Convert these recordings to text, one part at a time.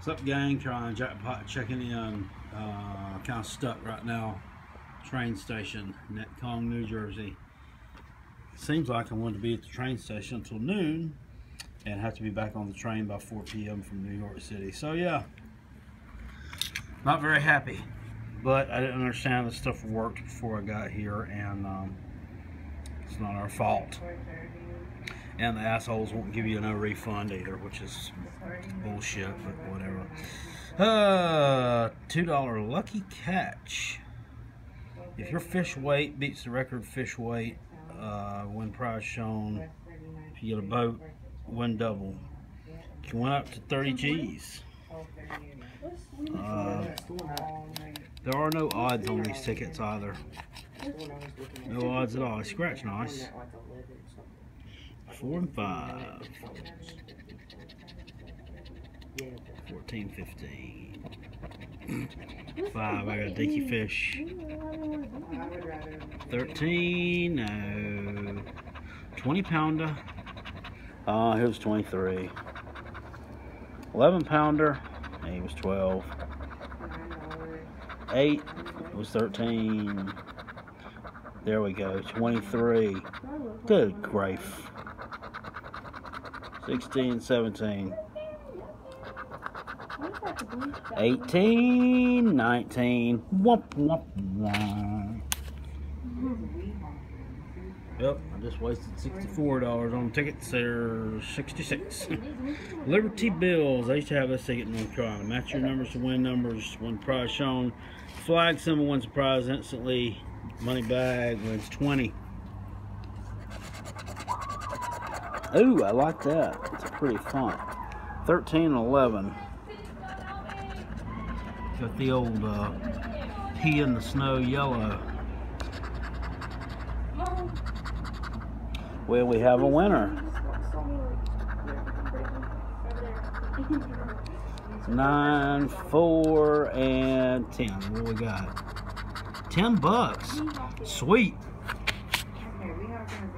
What's up, gang? Trying jackpot, checking in. Kind of stuck right now. Train station, Netcong, New Jersey. Seems like I wanted to be at the train station until noon and have to be back on the train by 4 p.m. from New York City. So yeah, not very happy. But I didn't understand the stuff worked before I got here, and it's not our fault. And the assholes won't give you no refund either, which is bullshit, but whatever. $2 lucky catch. If your fish weight beats the record fish weight, win prize shown. If you get a boat, win double. You can win up to 30 G's. There are no odds on these tickets either. No odds at all. Scratch nice. 4 and 5. 14, 15. 5, I got a dinky fish. 13, no. 20 pounder. Here's 23. 11 pounder. He was 12. 8 was 13. There we go. 23. Good grief. 16, 17. 18, 19. Womp, womp, womp. Yep, I just wasted $64 on tickets. They're 66. Liberty Bills. I used to have this ticket in North Carolina. Match your numbers to win numbers. Win prize shown. Flag symbol wins a prize instantly. Money bag wins 20. Ooh, I like that. It's pretty fun. 13 and 11. Got the old pea in the snow yellow. Well, we have a winner. 9, 4, and 10. What we got? $10. Sweet.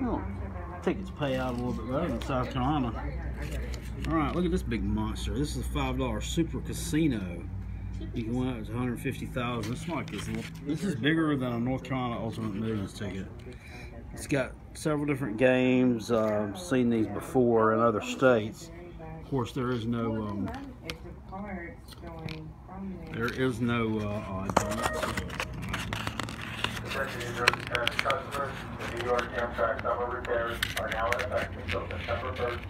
Oh, tickets pay out a little bit better than South Carolina. Alright, look at this big monster. This is a $5 super casino. You can win up to $150,000. This is bigger than a North Carolina Ultimate Millions ticket. It's got several different games. Seen these before in other states. Of course, there is no odds on it. Attention New Jersey Transit customers, the New York Amtrak summer repairs are now in effect until September 1st,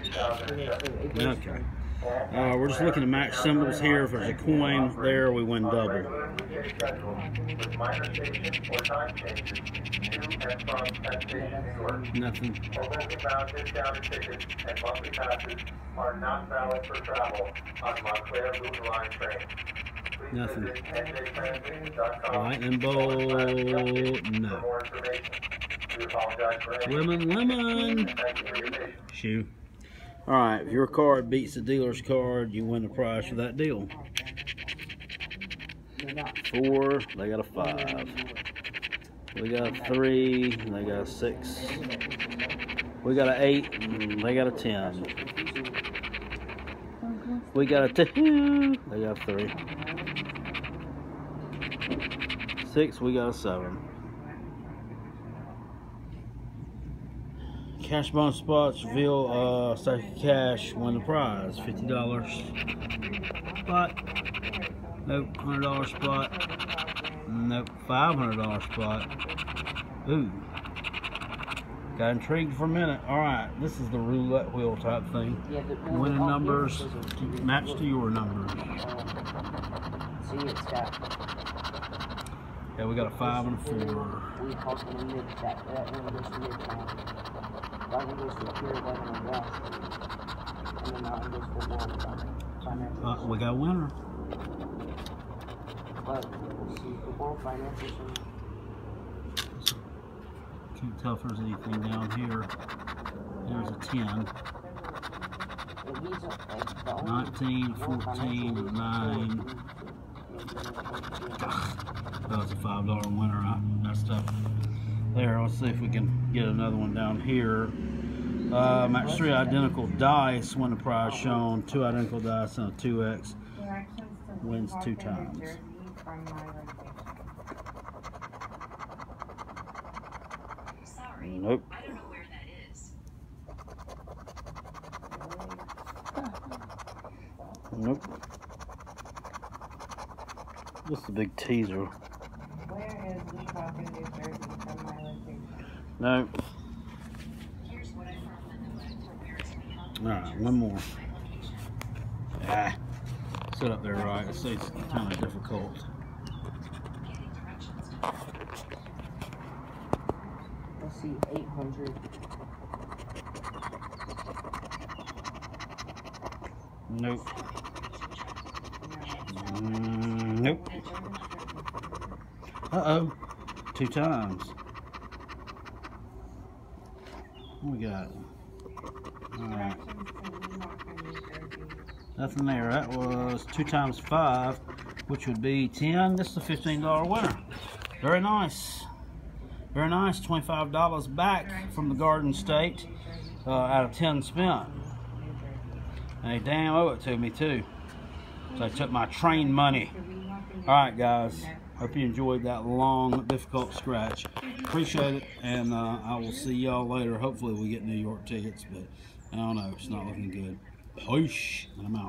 2007. Okay. We're just looking to match symbols here. If there's a coin there, we win double. With minor station or time changes to and from Penn Station, New York. Nothing. Overbound discounted tickets and monthly passes are not valid for travel on Montclair Blue Line trains. Nothing. Lightning bolt. No. Lemon. Shoe. Alright, if your card beats the dealer's card, you win the prize for that deal. 4, they got a 5. We got a 3, they got a 6. We got an 8, they got a 10. We got a 2, they got a 3. 6, we got a 7. Cash bonus spots reveal stack of cash, win the prize, $50 spot. Nope, $100 spot. Nope, $500 spot. Ooh. Got intrigued for a minute. Alright, this is the roulette wheel type thing. Winning numbers match to your numbers. Yeah, we got a 5 and a 4. We got a winner. Can't tell if there's anything down here. There's a 10. 19, 14, 9. That was a $5 winner. I messed up there. Let's see if we can get another one down here. Match 3 identical dice, win the prize shown. 2 identical dice and a 2X. Wins 2 times. Nope. I don't know where that is. Nope. What's the big teaser? Where is the shop in New Jersey from my location? Nope. Here's what I found in the web for where is my home. Alright, one more. Ah, sit up there right. It's kind of difficult. Getting directions. Let's see, 800. Nope. Nope. Uh-oh. 2 times. What we got? Alright. Nothing there. That was 2 times 5, which would be 10. This is a $15 winner. Very nice. Very nice. $25 back from the Garden State out of 10 spent. And they damn owe it to me too. So I took my train money. Alright guys, hope you enjoyed that long, difficult scratch. Appreciate it, and I will see y'all later. Hopefully we get New York tickets, but I don't know, it's not looking good. Peace, and I'm out.